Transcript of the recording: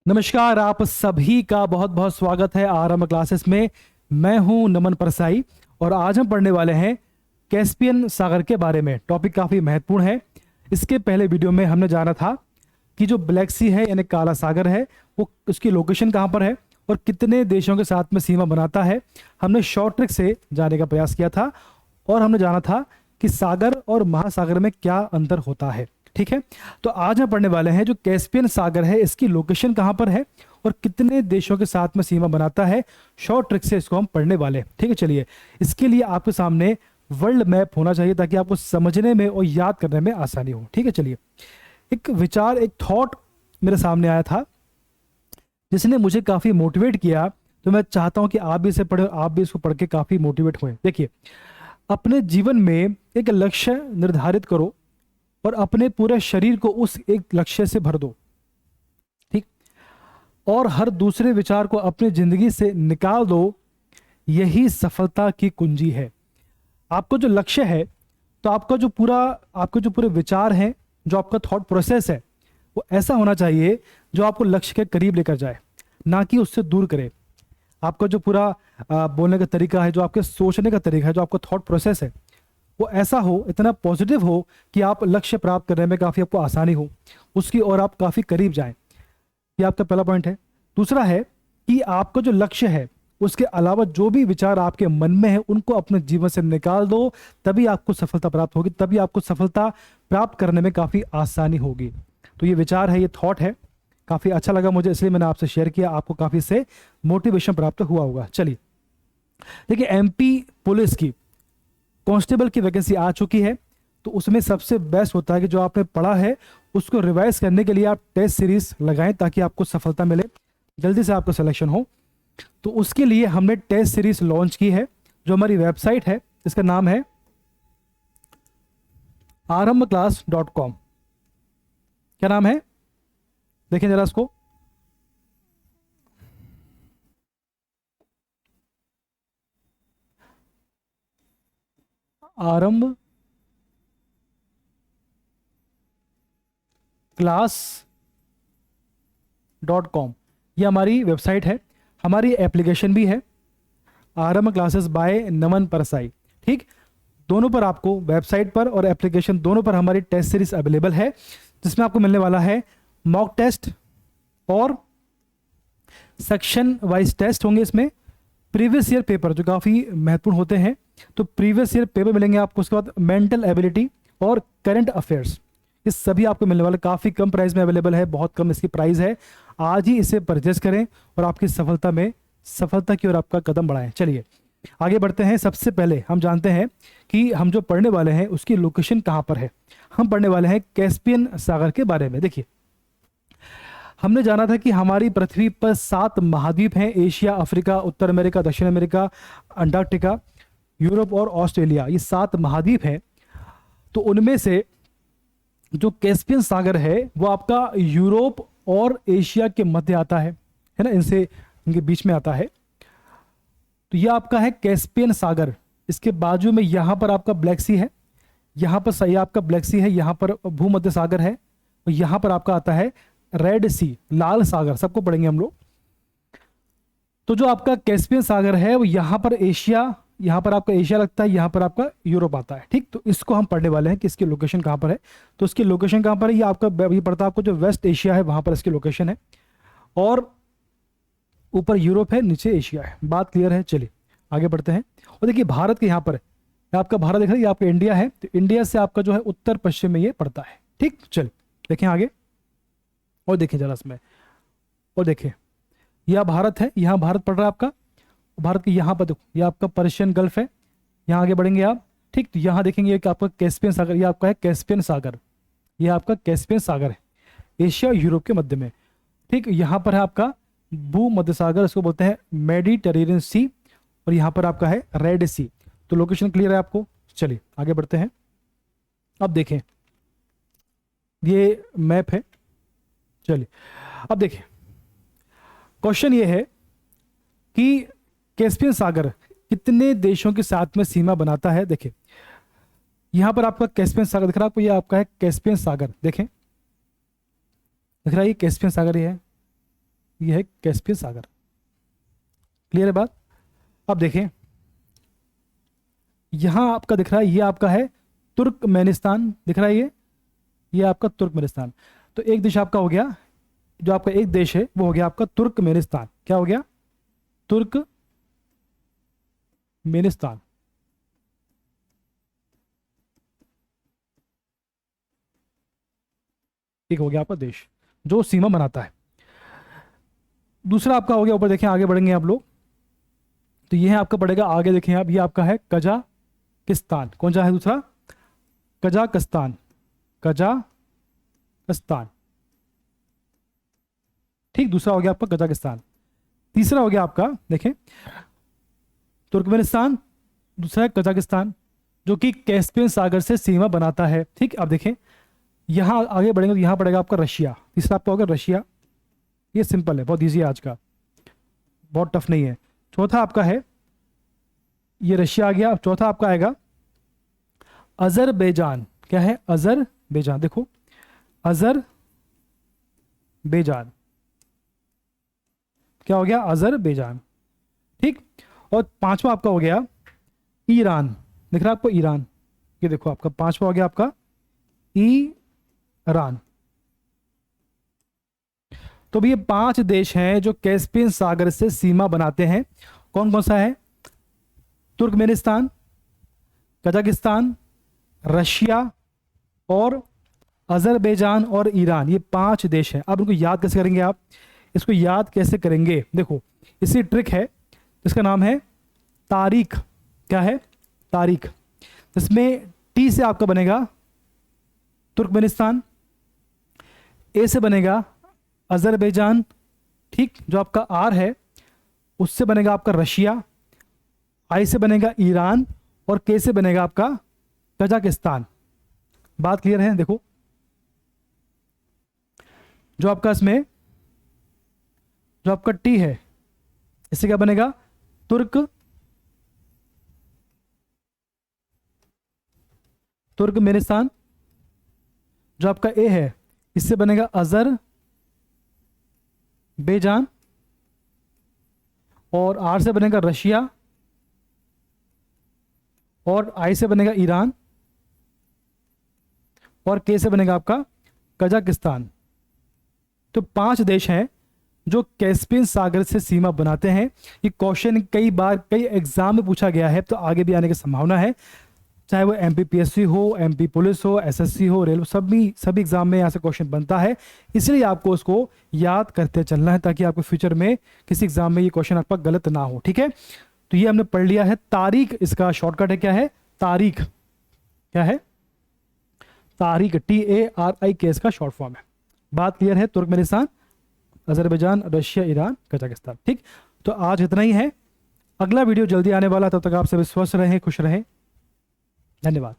नमस्कार, आप सभी का बहुत बहुत स्वागत है आरंभ क्लासेस में। मैं हूं नमन परसाई और आज हम पढ़ने वाले हैं कैस्पियन सागर के बारे में। टॉपिक काफ़ी महत्वपूर्ण है। इसके पहले वीडियो में हमने जाना था कि जो ब्लैक सी है यानी काला सागर है वो उसकी लोकेशन कहाँ पर है और कितने देशों के साथ में सीमा बनाता है। हमने शॉर्ट ट्रिक से जाने का प्रयास किया था और हमने जाना था कि सागर और महासागर में क्या अंतर होता है। ठीक है, तो आज हम पढ़ने वाले हैं जो कैस्पियन सागर है इसकी लोकेशन कहाँ पर है और कितने देशों के साथ में सीमा बनाता है। शॉर्ट ट्रिक से इसको हम पढ़ने वाले हैं। ठीक है, चलिए इसके लिए आपके सामने वर्ल्ड मैप होना चाहिए ताकि आपको समझने में और याद करने में आसानी हो। ठीक है, चलिए एक विचार, एक थॉट मेरे सामने आया था जिसने मुझे काफ़ी मोटिवेट किया। तो मैं चाहता हूं कि आप भी इसे पढ़े, आप भी इसको पढ़ के काफ़ी मोटिवेट हुए। देखिए, अपने जीवन में एक लक्ष्य निर्धारित करो और अपने पूरे शरीर को उस एक लक्ष्य से भर दो। ठीक, और हर दूसरे विचार को अपनी जिंदगी से निकाल दो। यही सफलता की कुंजी है। आपको जो लक्ष्य है, तो आपके जो पूरे विचार हैं, जो आपका थॉट प्रोसेस है, वो ऐसा होना चाहिए जो आपको लक्ष्य के करीब लेकर जाए, ना कि उससे दूर करे। आपका जो पूरा बोलने का तरीका है, जो आपके सोचने का तरीका है, जो आपका थॉट प्रोसेस है, वो ऐसा हो, इतना पॉजिटिव हो कि आप लक्ष्य प्राप्त करने में काफ़ी आपको आसानी हो उसकी और आप काफ़ी करीब जाएं। ये आपका पहला पॉइंट है। दूसरा है कि आपका जो लक्ष्य है उसके अलावा जो भी विचार आपके मन में है उनको अपने जीवन से निकाल दो। तभी आपको सफलता प्राप्त होगी, तभी आपको सफलता प्राप्त करने में काफ़ी आसानी होगी। तो ये विचार है, ये थॉट है, काफ़ी अच्छा लगा मुझे, इसलिए मैंने आपसे शेयर किया। आपको काफ़ी से मोटिवेशन प्राप्त हुआ होगा। चलिए, देखिए एमपी पुलिस की कांस्टेबल की वैकेंसी आ चुकी है। तो उसमें सबसे बेस्ट होता है कि जो आपने पढ़ा है उसको रिवाइज करने के लिए आप टेस्ट सीरीज लगाएं ताकि आपको सफलता मिले, जल्दी से आपका सिलेक्शन हो। तो उसके लिए हमने टेस्ट सीरीज लॉन्च की है। जो हमारी वेबसाइट है इसका नाम है arambclass.com। क्या नाम है, देखें जरा इसको। आरंभ क्लास .com, ये हमारी वेबसाइट है। हमारी एप्लीकेशन भी है, आरंभ क्लासेस बाय नमन परसाई। ठीक, दोनों पर आपको, वेबसाइट पर और एप्लीकेशन दोनों पर हमारी टेस्ट सीरीज अवेलेबल है, जिसमें आपको मिलने वाला है मॉक टेस्ट और सेक्शन वाइज टेस्ट होंगे। इसमें प्रीवियस ईयर पेपर जो काफ़ी महत्वपूर्ण होते हैं, तो प्रीवियस ईयर पेपर मिलेंगे आपको। उसके बाद मेंटल एबिलिटी और करंट अफेयर्स, ये सभी आपको मिलने वाले, काफ़ी कम प्राइस में अवेलेबल है, बहुत कम इसकी प्राइस है। आज ही इसे परचेज करें और आपकी सफलता की ओर आपका कदम बढ़ाएं। चलिए आगे बढ़ते हैं। सबसे पहले हम जानते हैं कि हम जो पढ़ने वाले हैं उसकी लोकेशन कहाँ पर है। हम पढ़ने वाले हैं कैस्पियन सागर के बारे में। देखिए, हमने जाना था कि हमारी पृथ्वी पर 7 महाद्वीप हैं: एशिया, अफ्रीका, उत्तर अमेरिका, दक्षिण अमेरिका, अंटार्कटिका, यूरोप और ऑस्ट्रेलिया। ये 7 महाद्वीप हैं। तो उनमें से जो कैस्पियन सागर है वो आपका यूरोप और एशिया के मध्य आता है ना, इनके बीच में आता है। तो ये आपका है कैस्पियन सागर। इसके बाजू में यहाँ पर आपका ब्लैक सी है, यहाँ पर सही आपका ब्लैक सी है, यहाँ पर भूमध्य सागर है और यहाँ पर आपका आता है रेड सी, लाल सागर। सबको पढ़ेंगे हम लोग। तो जो आपका कैस्पियन सागर है वो यहाँ पर एशिया, यहाँ पर आपका एशिया लगता है, यहाँ पर आपका यूरोप आता है। ठीक, तो इसको हम पढ़ने वाले हैं कि इसकी लोकेशन कहाँ पर है। तो इसकी लोकेशन कहाँ पर है, ये आपका ये पड़ता है आपको जो वेस्ट एशिया है वहाँ पर इसकी लोकेशन है, और ऊपर यूरोप है, नीचे एशिया है। बात क्लियर है। चलिए आगे बढ़ते हैं। और देखिए भारत के यहाँ पर आपका भारत देख रहे हैं, ये आपका इंडिया है। तो इंडिया से आपका जो है उत्तर पश्चिम में ये पड़ता है। ठीक, चलिए देखें आगे और देखें जरा इसमें। और देखें, यह भारत है, यहाँ भारत पड़ रहा है आपका। भारत के यहाँ पर देखो, ये आपका पर्शियन गल्फ है। यहाँ आगे बढ़ेंगे आप। ठीक, तो यहाँ देखेंगे कि आपका कैस्पियन सागर, ये आपका है कैस्पियन सागर, ये आपका कैस्पियन सागर है, एशिया और यूरोप के मध्य में। ठीक, यहाँ पर है आपका भूमध्य सागर, इसको बोलते हैं मेडिटेरेनियन सी, और यहाँ पर आपका है रेड सी। तो लोकेशन क्लियर है आपको। चलिए आगे बढ़ते हैं। अब देखें, ये मैप है। चलिए अब देखें, क्वेश्चन ये है कि कैस्पियन सागर कितने देशों के साथ में सीमा बनाता है। देखिए यहां पर आपका कैस्पियन सागर दिख रहा है आपको, ये आपका है कैस्पियन सागर। देखें, दिख रहा है ये कैस्पियन सागर, ये है। ये है कैस्पियन सागर। क्लियर है बात? अब देखें, यहां आपका दिख रहा है, ये आपका है तुर्कमेनिस्तान, दिख रहा है ये आपका तुर्कमेनिस्तान। तो एक देश आपका हो गया, जो आपका एक देश है वो हो गया आपका तुर्कमेनिस्तान। क्या हो गया? तुर्कमेनिस्तान। एक हो गया आपका देश जो सीमा बनाता है। दूसरा आपका हो गया, ऊपर देखें, आगे बढ़ेंगे आप लोग, तो ये है आपका पड़ेगा आगे, देखें आप, ये आपका है कजाकिस्तान। कौन सा है दूसरा? कजाकिस्तान। कजाकिस्तान, ठीक, दूसरा हो गया आपका कजाकिस्तान। तीसरा हो गया आपका, देखें, तुर्कमेनिस्तान, दूसरा है कजाकिस्तान, जो कि कैस्पियन सागर से सीमा बनाता है। ठीक, अब देखें, यहां आगे बढ़ेंगे तो यहां पड़ेगा आपका रशिया। तीसरा आपका होगा रशिया, ये सिंपल है, बहुत इजी है आज का, बहुत टफ नहीं है। चौथा आपका है, ये रशिया आ गया। चौथा आपका आएगा अजरबैजान। क्या है? अजरबैजान। देखो, अजरबैजान, क्या हो गया? अजरबैजान। ठीक, और पांचवा आपका हो गया ईरान। दिख रहा है आपको? ईरान, ये देखो आपका पांचवा हो गया आपका ईरान। तो ये 5 देश हैं जो कैस्पियन सागर से सीमा बनाते हैं। कौन कौन सा है? तुर्कमेनिस्तान, कजाकिस्तान, रशिया और अजरबैजान और ईरान। ये 5 देश हैं। अब इनको याद कैसे करेंगे आप? इसको याद कैसे करेंगे? देखो, इसी ट्रिक है, इसका नाम है तारीख। क्या है? तारीख। इसमें टी से आपका बनेगा तुर्कमेनिस्तान, ए से बनेगा अजरबैजान, ठीक, जो आपका आर है उससे बनेगा आपका रशिया, आई से बनेगा ईरान और के से बनेगा आपका कजाकिस्तान। बात क्लियर है? देखो, जो आपका इसमें जो आपका टी है, इससे क्या बनेगा? तुर्कमेनिस्तान। जो आपका ए है, इससे बनेगा अजरबैजान और आर से बनेगा रशिया और आई से बनेगा ईरान और के से बनेगा आपका कजाकिस्तान। तो 5 देश हैं जो कैस्पियन सागर से सीमा बनाते हैं। ये क्वेश्चन कई बार कई एग्जाम में पूछा गया है, तो आगे भी आने की संभावना है, चाहे वो एमपीपीएससी हो, एमपी पुलिस हो, एसएससी हो, रेलवे, सभी एग्जाम में यहाँ से क्वेश्चन बनता है। इसलिए आपको उसको याद करते चलना है ताकि आपको फ्यूचर में किसी एग्जाम में ये क्वेश्चन आपका गलत ना हो। ठीक है, तो ये हमने पढ़ लिया है। तारीख, इसका शॉर्टकट है, क्या है? तारीख। क्या है? तारीख, TARIK इसका शॉर्ट फॉर्म है। बात क्लियर है? Turkmenistan, Azerbaijan, Russia, Iran, Kazakhstan. ठीक, तो आज इतना ही है। अगला वीडियो जल्दी आने वाला, तब तक आप सभी स्वस्थ रहें, खुश रहें। धन्यवाद।